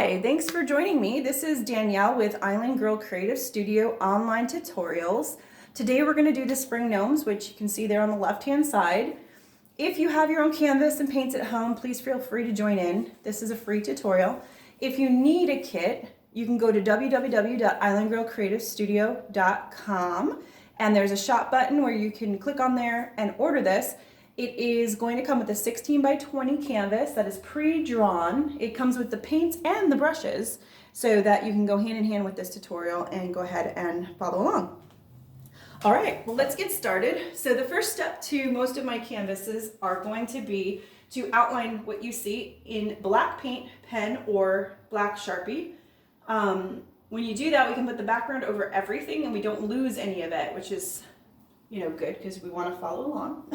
Hi, thanks for joining me. This is Danielle with Island Girl Creative Studio online tutorials. Today we're going to do the spring gnomes, which you can see there on the left-hand side. If you have your own canvas and paints at home, please feel free to join in. This is a free tutorial. If you need a kit, you can go to www.islandgirlcreativestudio.com and there's a shop button where you can click on there and order this. It is going to come with a 16 by 20 canvas that is pre-drawn. It comes with the paints and the brushes so that you can go hand in hand with this tutorial and go ahead and follow along. All right, well, let's get started. So the first step to most of my canvases are going to be to outline what you see in black paint pen or black Sharpie. When you do that, we can put the background over everything and we don't lose any of it, which is, good because we want to follow along.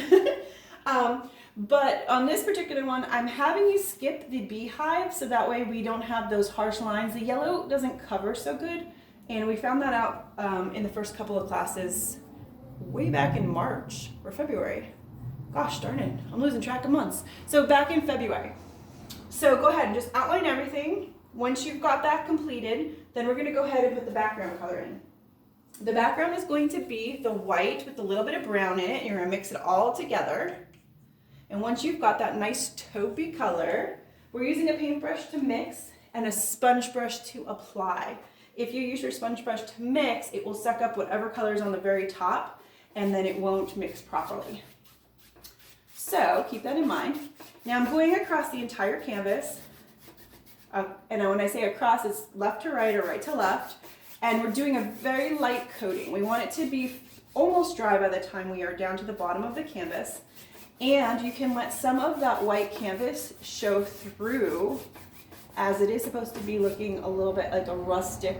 But on this particular one, I'm having you skip the beehive so that way we don't have those harsh lines. The yellow doesn't cover so good, and we found that out in the first couple of classes way back in March or February. Gosh darn it, I'm losing track of months. So back in February. So go ahead and just outline everything. Once you've got that completed, then we're going to go ahead and put the background color in. The background is going to be the white with a little bit of brown in it. You're going to mix it all together. And once you've got that nice taupey color, we're using a paintbrush to mix and a sponge brush to apply. If you use your sponge brush to mix, it will suck up whatever color is on the very top and then it won't mix properly. So keep that in mind. Now I'm going across the entire canvas. And when I say across, it's left to right or right to left. And we're doing a very light coating. We want it to be almost dry by the time we are down to the bottom of the canvas. And you can let some of that white canvas show through as it is supposed to be looking a little bit like a rustic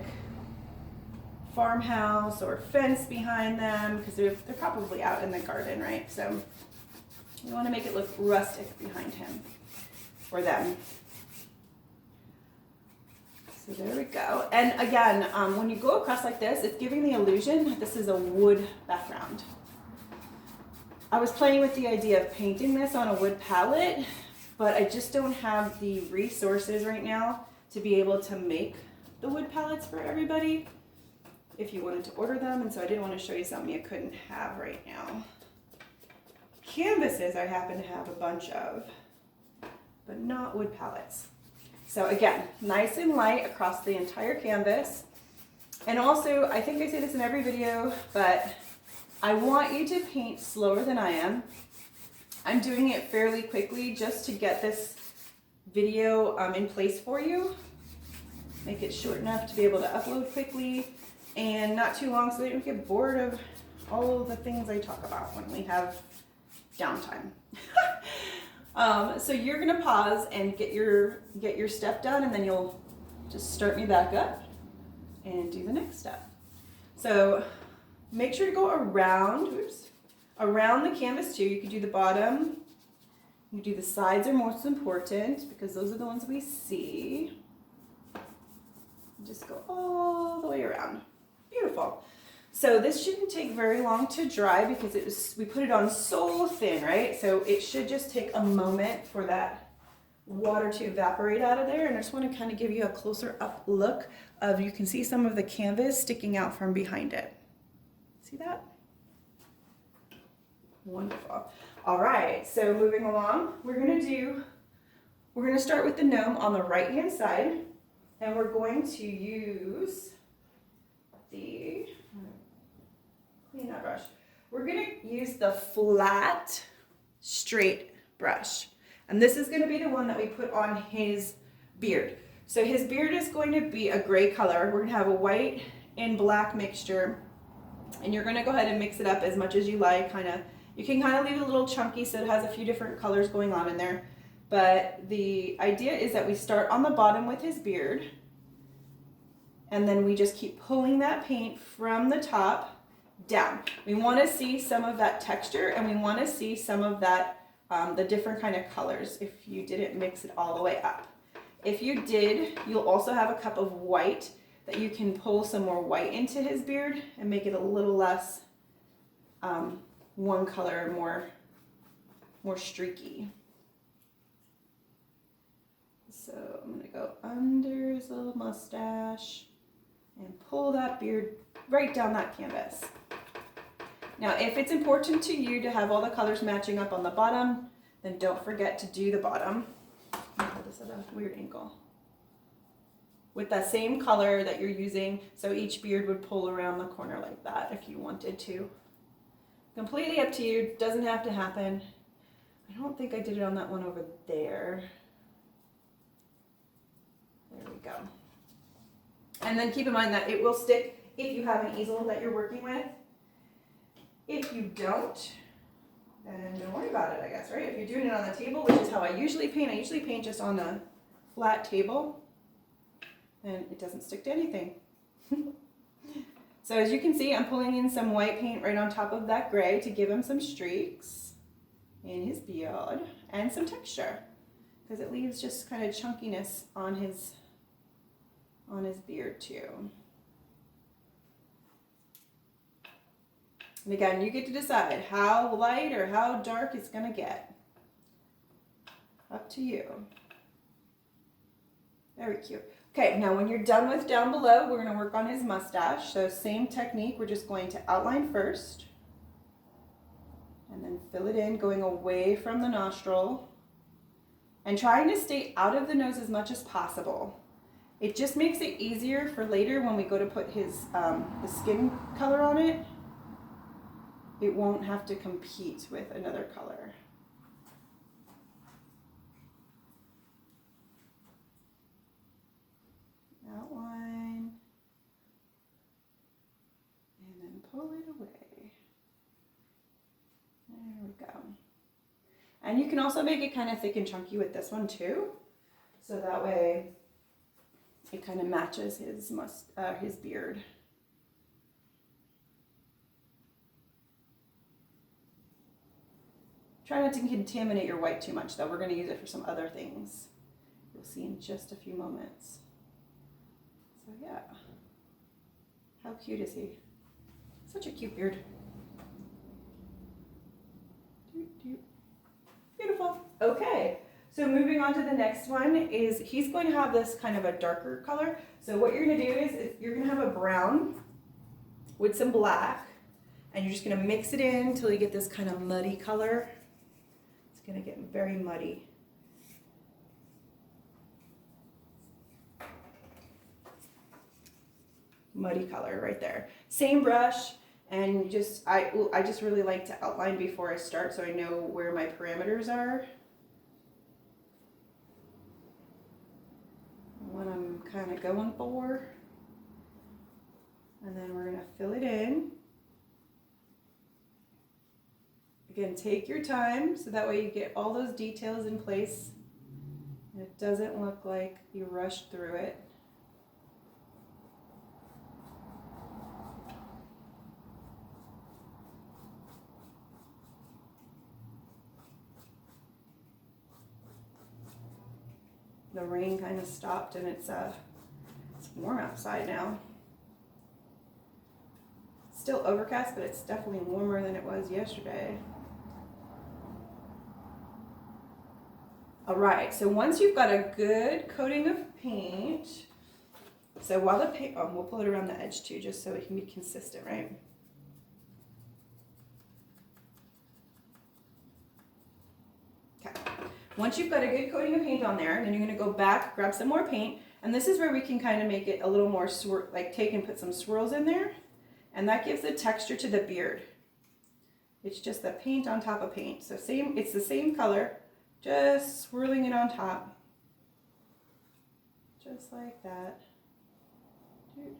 farmhouse or fence behind them because they're probably out in the garden, right? So you want to make it look rustic behind him or them. So there we go. And again, when you go across like this, it's giving the illusion that this is a wood background. I was playing with the idea of painting this on a wood palette, but I just don't have the resources right now to be able to make the wood palettes for everybody if you wanted to order them, and so I didn't want to show you something you couldn't have right now. Canvases I happen to have a bunch of, but not wood palettes. So again, nice and light across the entire canvas. And also, I think I say this in every video, but I want you to paint slower than I am. I'm doing it fairly quickly just to get this video in place for you. Make it short enough to be able to upload quickly and not too long so that you don't get bored of all of the things I talk about when we have downtime. So you're gonna pause and get your step done, and then you'll just start me back up and do the next step. So make sure to go around the canvas too. You could do the bottom, you do the sides are most important because those are the ones we see. Just go all the way around. Beautiful. So this shouldn't take very long to dry because we put it on so thin, right? So it should just take a moment for that water to evaporate out of there. And I just want to kind of give you a closer up look of, you can see some of the canvas sticking out from behind it. See that? Wonderful. All right, so moving along, we're going to start with the gnome on the right hand side, and we're going to use the clean that brush. We're going to use the flat, straight brush. And this is going to be the one that we put on his beard. So his beard is going to be a gray color. We're going to have a white and black mixture. And you're going to go ahead and mix it up as much as you like. You can kind of leave it a little chunky so it has a few different colors going on in there. But the idea is that we start on the bottom with his beard. And then we just keep pulling that paint from the top down. We want to see some of that texture, and we want to see some of that, the different kind of colors if you didn't mix it all the way up. If you did, you'll also have a cup of white that you can pull some more white into his beard and make it a little less one color, more streaky. So I'm going to go under his his little mustache and pull that beard right down that canvas. Now, if it's important to you to have all the colors matching up on the bottom, then don't forget to do the bottom. I'll hold this at a weird angle. With that same color that you're using, so each beard would pull around the corner like that if you wanted to. Completely up to you, doesn't have to happen. I don't think I did it on that one over there. There we go. And then keep in mind that it will stick if you have an easel that you're working with. If you don't, then don't worry about it, I guess, right? If you're doing it on the table, which is how I usually paint just on a flat table, then it doesn't stick to anything. So as you can see, I'm pulling in some white paint right on top of that gray to give him some streaks in his beard and some texture, because it leaves just kind of chunkiness on his beard too. And again, you get to decide how light or how dark it's going to get. Up to you. Very cute. Okay, now when you're done with down below, we're going to work on his mustache. So same technique, we're just going to outline first. And then fill it in, going away from the nostril. And trying to stay out of the nose as much as possible. It just makes it easier for later when we go to put his the skin color on it. It won't have to compete with another color. Outline. And then pull it away. There we go. And you can also make it kind of thick and chunky with this one too. So that way it kind of matches his beard. Try not to contaminate your white too much though. We're going to use it for some other things. You'll see in just a few moments. So yeah. How cute is he? Such a cute beard. Beautiful. Okay. So moving on to the next one is he's going to have this kind of a darker color. So what you're going to do is you're going to have a brown with some black, and you're just going to mix it in until you get this kind of muddy color. It's going to get very muddy. Muddy color right there. Same brush, and I just really like to outline before I start so I know where my parameters are. What I'm kind of going for. And then we're going to fill it in. Again, take your time so that way you get all those details in place and it doesn't look like you rushed through it. The rain kind of stopped and it's warm outside now. Still overcast, but it's definitely warmer than it was yesterday. All right, so once you've got a good coating of paint, so while the paint, we'll pull it around the edge too, just so it can be consistent, right? Okay. Once you've got a good coating of paint on there, then you're going to go back, grab some more paint, and this is where we can kind of make it a little more like take and put some swirls in there, and that gives the texture to the beard. It's just the paint on top of paint, so it's the same color, just swirling it on top, just like that. This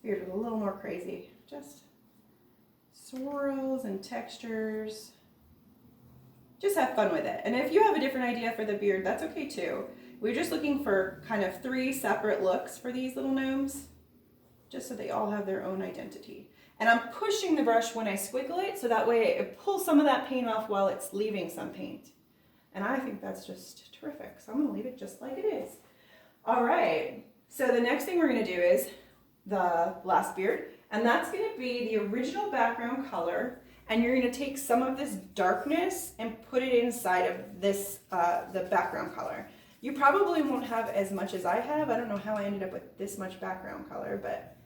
beard is a little more crazy, just swirls and textures. Just have fun with it. And if you have a different idea for the beard, that's okay too. We're just looking for kind of 3 separate looks for these little gnomes, just so they all have their own identity. And I'm pushing the brush when I squiggle it, so that way it pulls some of that paint off while it's leaving some paint. And I think that's just terrific. So I'm going to leave it just like it is. All right. So the next thing we're going to do is the last beard. And that's going to be the original background color. And you're going to take some of this darkness and put it inside of this, the background color. You probably won't have as much as I have. I don't know how I ended up with this much background color, but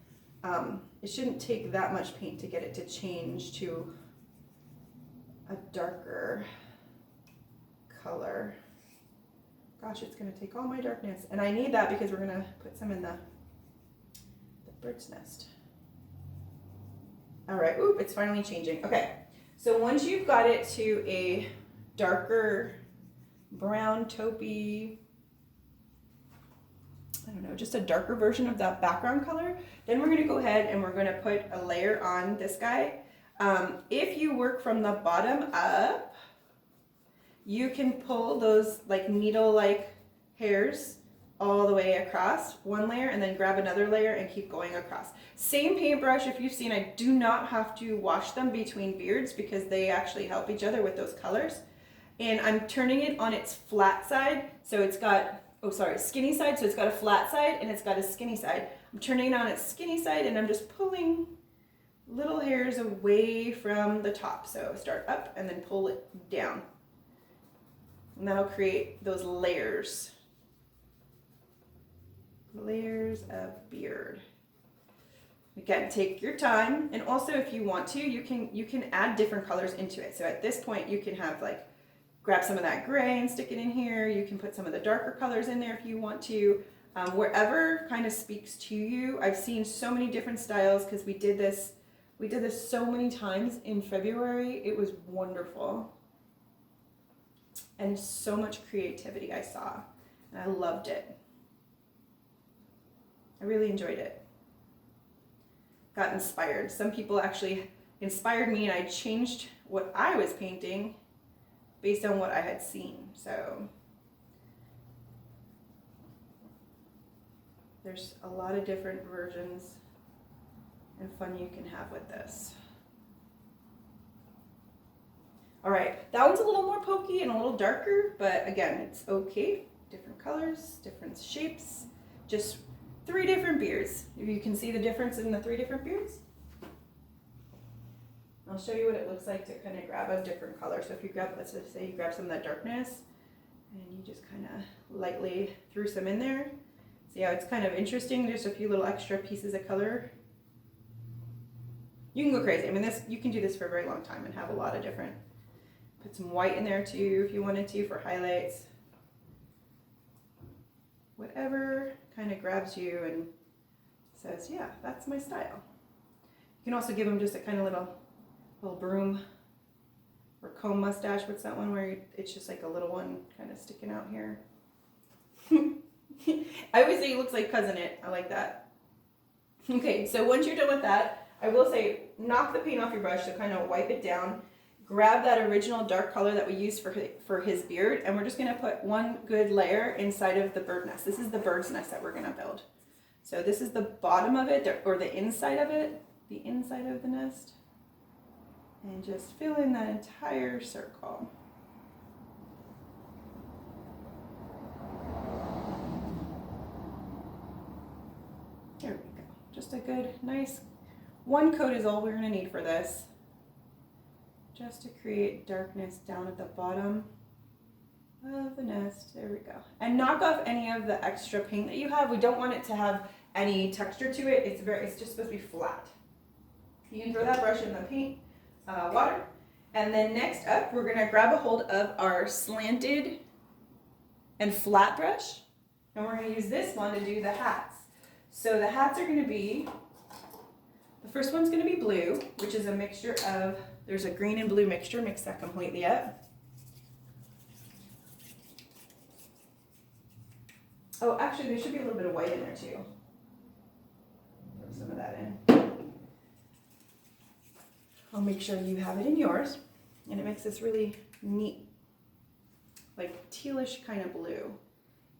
it shouldn't take that much paint to get it to change to a darker color. Gosh, it's going to take all my darkness. And I need that because we're going to put some in the bird's nest. All right, oop, it's finally changing. Okay, so once you've got it to a darker brown, taupey, I don't know, just a darker version of that background color, then we're gonna go ahead and we're gonna put a layer on this guy. If you work from the bottom up, you can pull those like needle-like hairs all the way across one layer and then grab another layer and keep going across. Same paintbrush, if you've seen, I do not have to wash them between beards because they actually help each other with those colors. And I'm turning it on its flat side, so it's got, oh sorry, skinny side, so it's got a flat side and it's got a skinny side. I'm turning it on its skinny side and I'm just pulling little hairs away from the top. So start up and then pull it down. And that'll create those layers. Layers of beard. Again, take your time, and also if you want to, you can add different colors into it. So at this point you can have like grab some of that gray and stick it in here. You can put some of the darker colors in there if you want to. Wherever kind of speaks to you. I've seen so many different styles because we did this so many times in February. It was wonderful. And so much creativity I saw. And I loved it. I really enjoyed it. Got inspired. Some people actually inspired me and I changed what I was painting based on what I had seen. So there's a lot of different versions and fun you can have with this. All right, that one's a little more pokey and a little darker, but again, it's okay. Different colors, different shapes, just 3 different beards. If you can see the difference in the 3 different beards. I'll show you what it looks like to kind of grab a different color. So if you grab, let's just say you grab some of that darkness and you just kind of lightly threw some in there. See how it's kind of interesting, just a few little extra pieces of color. You can go crazy. I mean, this, you can do this for a very long time and have a lot of different, put some white in there too if you wanted to for highlights. Whatever kind of grabs you and says, yeah, that's my style. You can also give them just a kind of little broom or comb mustache. What's that one where it's just like a little one kind of sticking out here? I always say it looks like Cousin It. I like that. Okay, so once you're done with that, I will say knock the paint off your brush, so kind of wipe it down. Grab that original dark color that we used for his beard, and we're just going to put one good layer inside of the bird nest. This is the bird's nest that we're going to build. So this is the bottom of it, or the inside of it, the inside of the nest. And just fill in that entire circle. There we go. Just a good, nice, one coat is all we're going to need for this. Just to create darkness down at the bottom of the nest. There we go. And knock off any of the extra paint that you have. We don't want it to have any texture to it. It's just supposed to be flat. You can throw that brush in the paint water. And then next up, we're going to grab a hold of our slanted and flat brush. And we're going to use this one to do the hats. So the hats are going to be, the first one's going to be blue, which is a mixture of, there's a green and blue mixture, mix that completely up. Oh, actually, there should be a little bit of white in there too. Throw some of that in. I'll make sure you have it in yours. And it makes this really neat, like tealish kind of blue.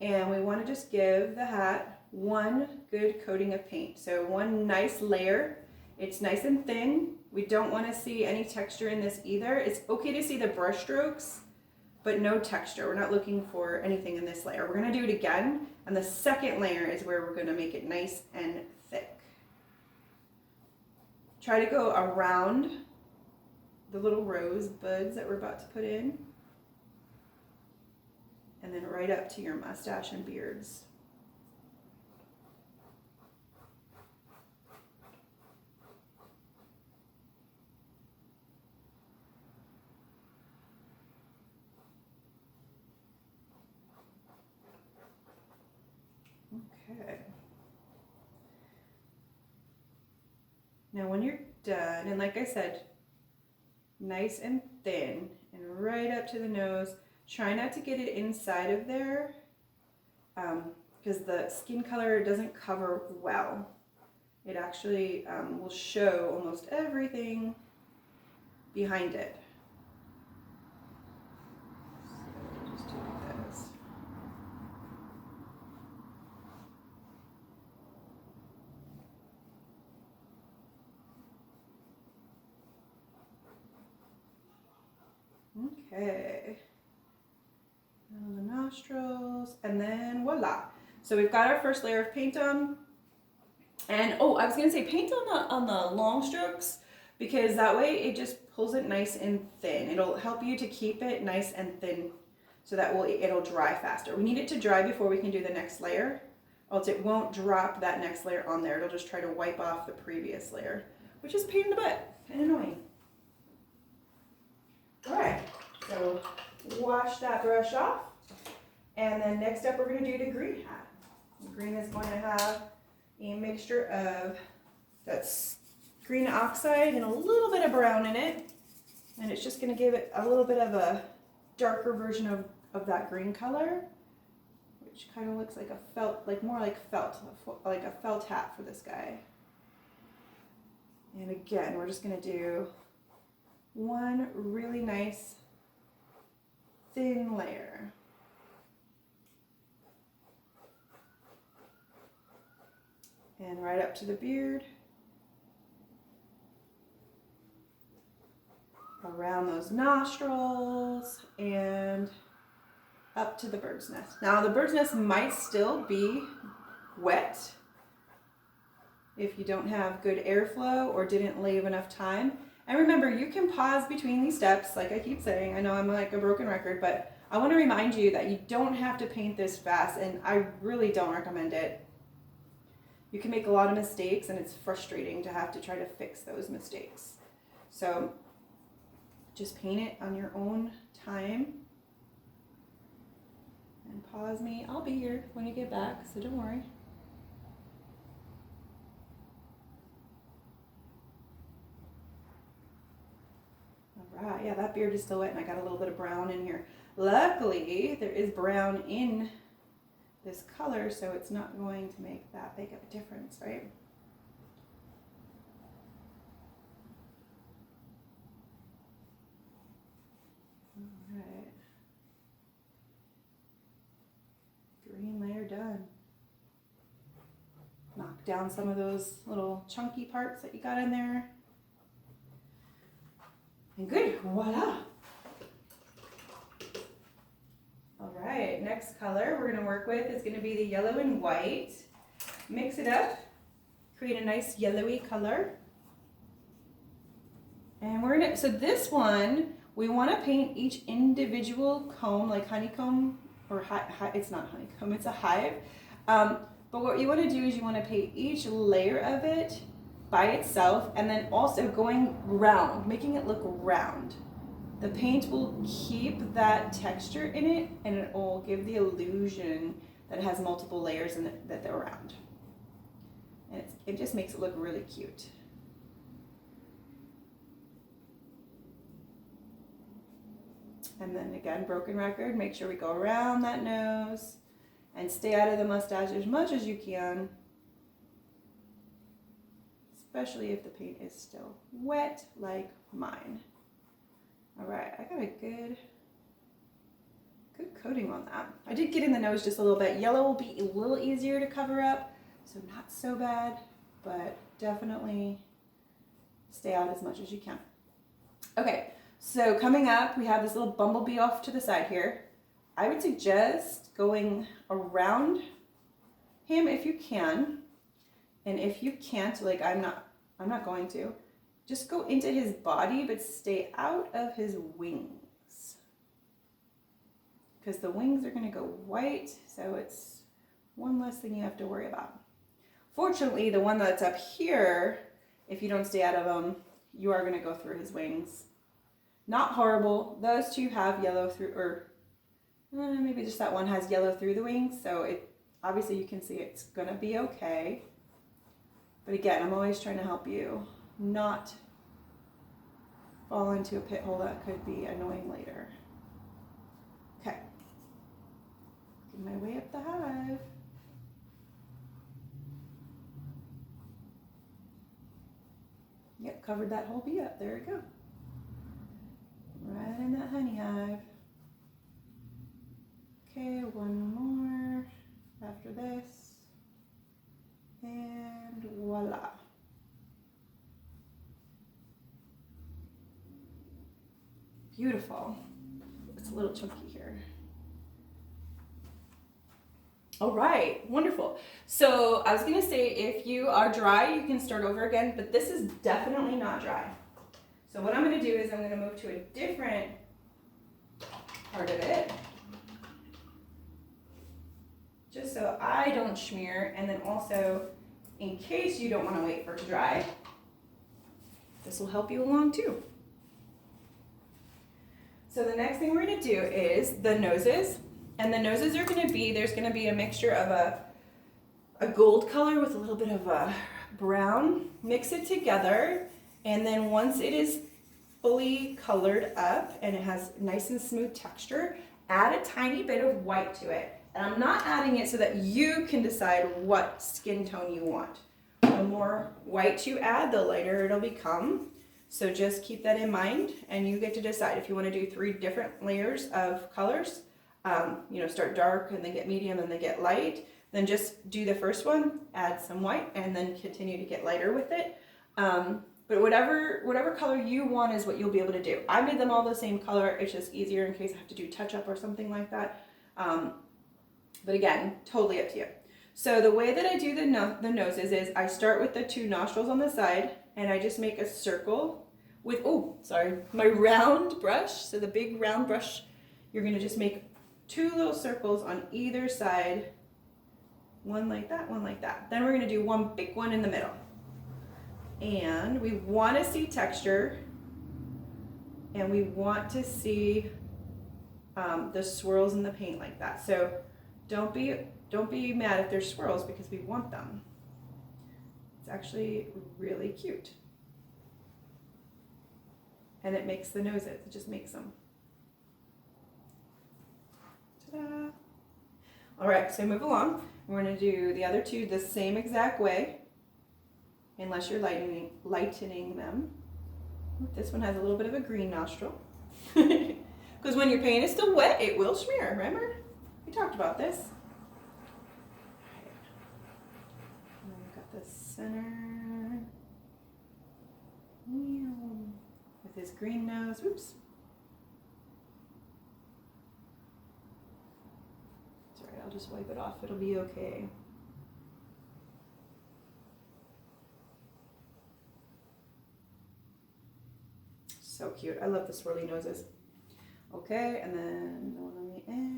And we want to just give the hat one good coating of paint. So one nice layer. It's nice and thin. We don't want to see any texture in this either. It's okay to see the brush strokes, but no texture. We're not looking for anything in this layer. We're going to do it again, and the second layer is where we're going to make it nice and thick. Try to go around the little rose buds that we're about to put in. And then right up to your mustache and beards. Okay. Now when you're done, and like I said, nice and thin and right up to the nose, try not to get it inside of there because the skin color doesn't cover well. It actually will show almost everything behind it. So just do this. Okay. Now the nostrils, and then voila. So we've got our first layer of paint on. And oh, I was gonna say paint on the long strokes because that way it just pulls it nice and thin. It'll help you to keep it nice and thin so that it'll dry faster. We need it to dry before we can do the next layer, else it won't drop that next layer on there. It'll just try to wipe off the previous layer, which is a pain in the butt and annoying. All right, so wash that brush off. And then next up, we're gonna do the green hat. The green is going to have a mixture of that's green oxide and a little bit of brown in it. And it's just gonna give it a little bit of a darker version of that green color, which kind of looks like a felt, more like a felt hat for this guy. And again, we're just gonna do one really nice thin layer. And right up to the beard, around those nostrils, and up to the bird's nest. Now the bird's nest might still be wet if you don't have good airflow or didn't leave enough time. And remember, you can pause between these steps, like I keep saying. I know I'm like a broken record, but I want to remind you that you don't have to paint this fast, and I really don't recommend it. You can make a lot of mistakes, and it's frustrating to have to try to fix those mistakes. So just paint it on your own time. And pause me. I'll be here when you get back, so don't worry. All right, yeah, that beard is still wet, and I got a little bit of brown in here. Luckily, there is brown in this color, so it's not going to make that big of a difference, right? All right. Green layer done. Knock down some of those little chunky parts that you got in there. And good, voila. All right, next color we're gonna work with is gonna be the yellow and white. Mix it up, create a nice yellowy color. And we're gonna, so this one, we wanna paint each individual comb, like honeycomb, or it's not honeycomb, it's a hive. But what you wanna do is you wanna paint each layer of it by itself, and then also going round, making it look round. The paint will keep that texture in it, and it will give the illusion that it has multiple layers in it, that they're round. And it just makes it look really cute. And then again, broken record, make sure we go around that nose and stay out of the mustache as much as you can, especially if the paint is still wet like mine. All right, I got a good coating on that. I did get in the nose just a little bit. Yellow will be a little easier to cover up, so not so bad, but definitely stay out as much as you can. Okay, so coming up, we have this little bumblebee off to the side here. I would suggest going around him if you can, and if you can't, like I'm not going to, just go into his body, but stay out of his wings. Because the wings are gonna go white, so it's one less thing you have to worry about. Fortunately, the one that's up here, if you don't stay out of them, you are gonna go through his wings. Not horrible. Those two have yellow through, or maybe just that one has yellow through the wings, so it obviously you can see it's gonna be okay. But again, I'm always trying to help you not fall into a pit hole that could be annoying later. Okay. Get my way up the hive. Yep, covered that whole bee up. There we go. Right in that honey hive. Okay, one more after this. And voila. Beautiful. It's a little chunky here. All right, wonderful. So I was gonna say, if you are dry, you can start over again, but this is definitely not dry. So what I'm gonna do is I'm gonna move to a different part of it, just so I don't smear, and then also, in case you don't wanna wait for it to dry, this will help you along too. So the next thing we're gonna do is the noses. And the noses are gonna be, there's gonna be a mixture of a gold color with a little bit of a brown. Mix it together, and then once it is fully colored up and it has nice and smooth texture, add a tiny bit of white to it. And I'm not adding it so that you can decide what skin tone you want. The more white you add, the lighter it'll become. So just keep that in mind, and you get to decide if you want to do 3 different layers of colors. Start dark and then get medium and then get light. Then just do the first one, add some white, and then continue to get lighter with it. But whatever color you want is what you'll be able to do. I made them all the same color. It's just easier in case I have to do touch up or something like that. But again, totally up to you. So the way that I do the noses is I start with the 2 nostrils on the side, and I just make a circle with, my round brush. So the big round brush, you're gonna just make 2 little circles on either side. One like that, one like that. Then we're gonna do one big one in the middle. And we wanna see texture, and we want to see the swirls in the paint like that. So don't be mad if there's swirls, because we want them. It's actually really cute. And it makes the noses, it just makes them. Ta-da. All right, so move along. We're gonna do the other 2 the same exact way, unless you're lightening them. This one has a little bit of a green nostril. Because when your paint is still wet, it will smear, remember? We talked about this. And then we've got the center. With his green nose, whoops. It's all right, I'll just wipe it off, it'll be okay. So cute, I love the swirly noses. Okay, and then the one on the end.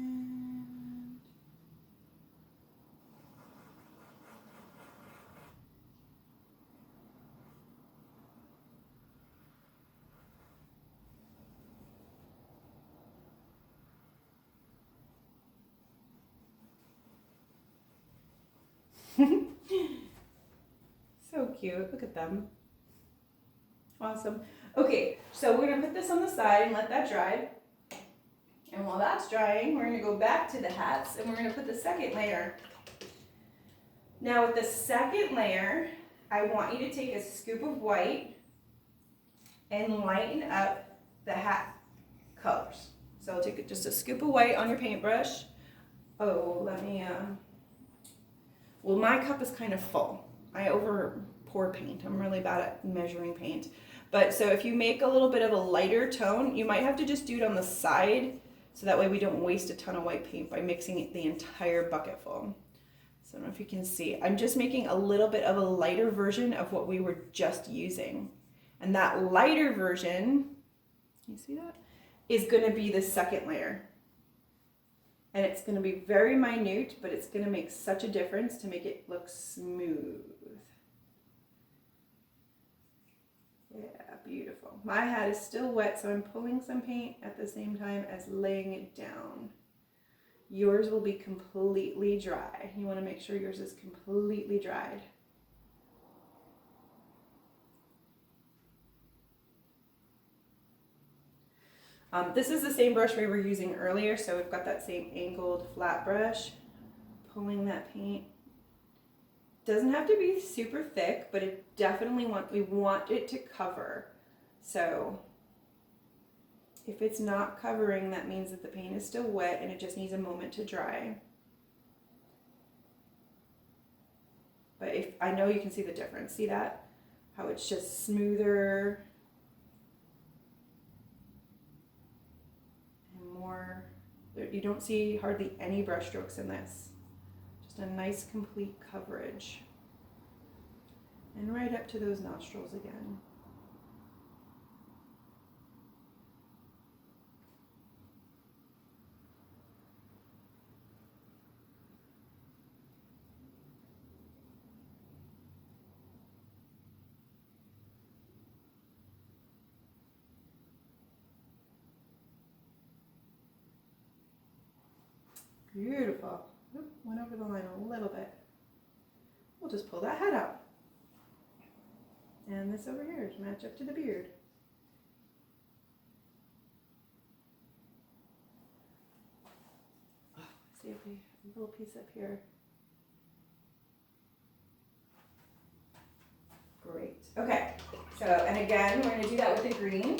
So cute, look at them. Awesome. Okay, so we're gonna put this on the side and let that dry. And while that's drying, we're gonna go back to the hats and we're gonna put the second layer. Now with the second layer, I want you to take a scoop of white and lighten up the hat colors. So I'll take just a scoop of white on your paintbrush. Oh, let me, well, my cup is kind of full. I over pour paint. I'm really bad at measuring paint. But so if you make a little bit of a lighter tone, you might have to just do it on the side, so that way we don't waste a ton of white paint by mixing the entire bucket full. So I don't know if you can see. I'm just making a little bit of a lighter version of what we were just using. And that lighter version, you see that, is going to be the second layer. And it's going to be very minute, but it's going to make such a difference to make it look smooth. Yeah, beautiful. My hat is still wet, so I'm pulling some paint at the same time as laying it down. Yours will be completely dry. You want to make sure yours is completely dried. This is the same brush we were using earlier, so we've got that same angled flat brush. Pulling that paint. Doesn't have to be super thick, but it definitely we want it to cover. So if it's not covering, that means that the paint is still wet and it just needs a moment to dry. But if I know you can see the difference. See that? How it's just smoother and more. You don't see hardly any brush strokes in this. Just a nice complete coverage. And right up to those nostrils again. Beautiful. Oop, went over the line a little bit. We'll just pull that head out. And this over here to match up to the beard. Oh, see if we have a little piece up here. Great. Okay. So, and again, we're going to do that with the green.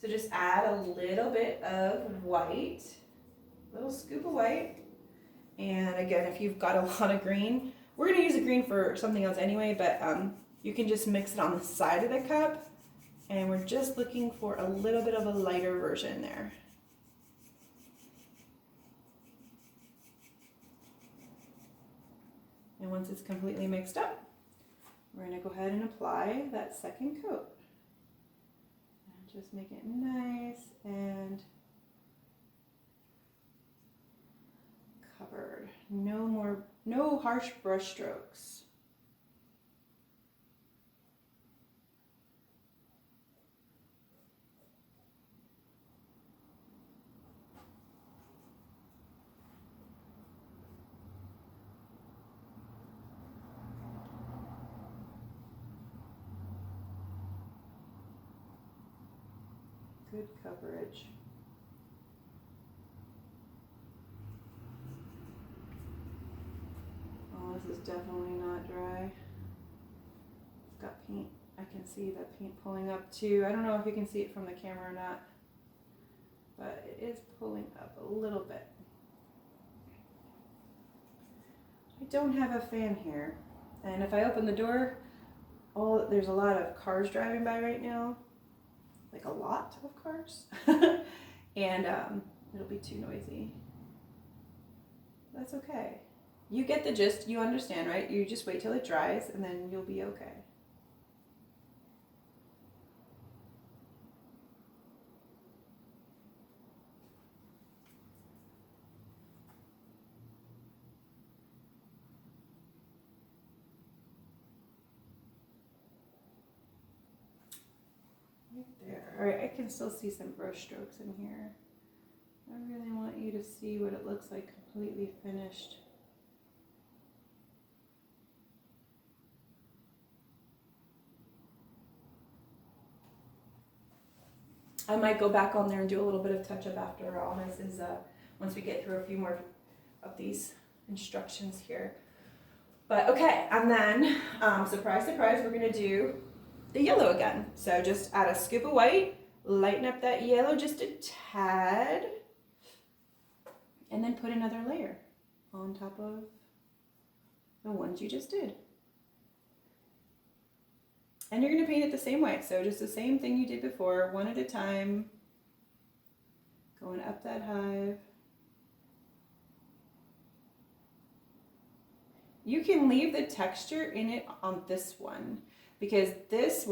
So just add a little bit of white. Little scoop of white. And again, if you've got a lot of green, we're going to use the green for something else anyway, but you can just mix it on the side of the cup. And we're just looking for a little bit of a lighter version there. And once it's completely mixed up, we're going to go ahead and apply that second coat. And just make it nice and covered. No harsh brush strokes. Good coverage. Oh, this is definitely not dry. It's got paint. I can see the paint pulling up too. I don't know if you can see it from the camera or not, but it is pulling up a little bit. I don't have a fan here, and if I open the door, there's a lot of cars driving by right now, like a lot of cars, and it'll be too noisy. That's okay. You get the gist, you understand, right? You just wait till it dries and then you'll be okay. Right there. All right, I can still see some brush strokes in here. I really want you to see what it looks like completely finished. I might go back on there and do a little bit of touch up after all this is once we get through a few more of these instructions here. But okay, and then surprise, surprise, we're gonna do the yellow again. So just add a scoop of white, lighten up that yellow just a tad, and then put another layer on top of the ones you just did. And you're going to paint it the same way. So just the same thing you did before, one at a time, going up that hive. You can leave the texture in it on this one. because this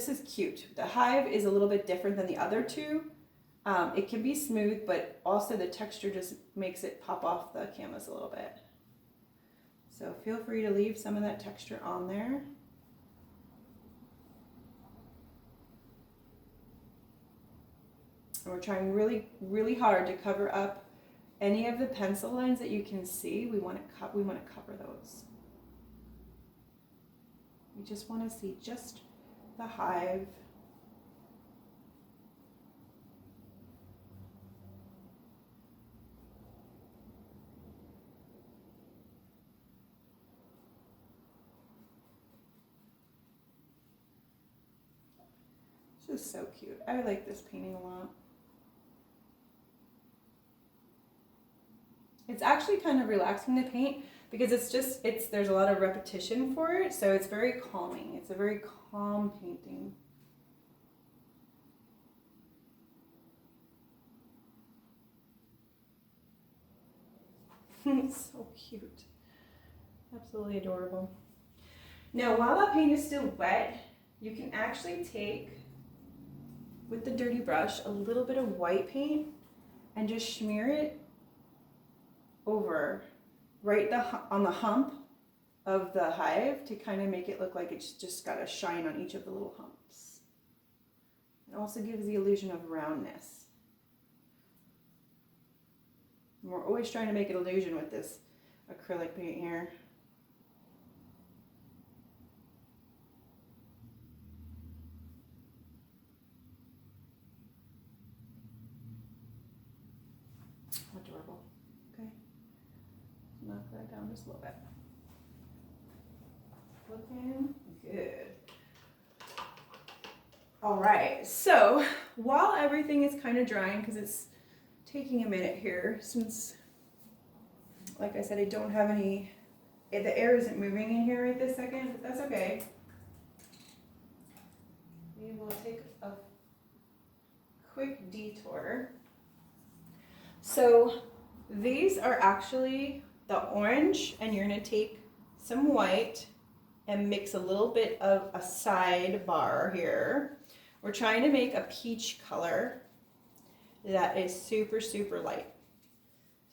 is cute. The hive is a little bit different than the other two. It can be smooth, but also the texture just makes it pop off the canvas a little bit. So feel free to leave some of that texture on there. And we're trying really, really hard to cover up any of the pencil lines that you can see. We want to cover those. We just want to see just the hive. This is so cute. I like this painting a lot. It's actually kind of relaxing to paint because there's a lot of repetition for it, so it's very calming. It's a very calm painting. It's so cute. Absolutely adorable. Now, while that paint is still wet, you can actually take, with the dirty brush, a little bit of white paint and just smear it over right on the hump of the hive to kind of make it look like it's just got a shine on each of the little humps. It also gives the illusion of roundness. And we're always trying to make an illusion with this acrylic paint here. Adorable. Okay. Knock that down just a little bit. Looking good. All right, so while everything is kind of drying, because it's taking a minute here, since, like I said, I don't have any, the air isn't moving in here right this second, but that's okay. We will take a quick detour. So these are actually the orange, and you're going to take some white and mix a little bit of a sidebar here. We're trying to make a peach color that is super, super light.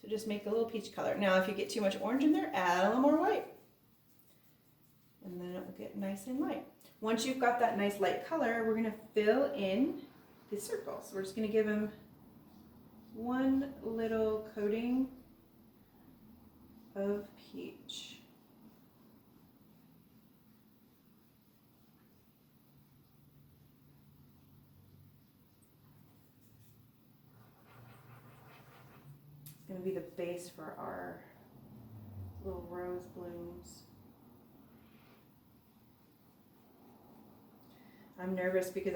So just make a little peach color. Now, if you get too much orange in there, add a little more white. And then it will get nice and light. Once you've got that nice light color, we're going to fill in the circles. We're just going to give them one little coating of peach. It's going to be the base for our little rose blooms. I'm nervous because I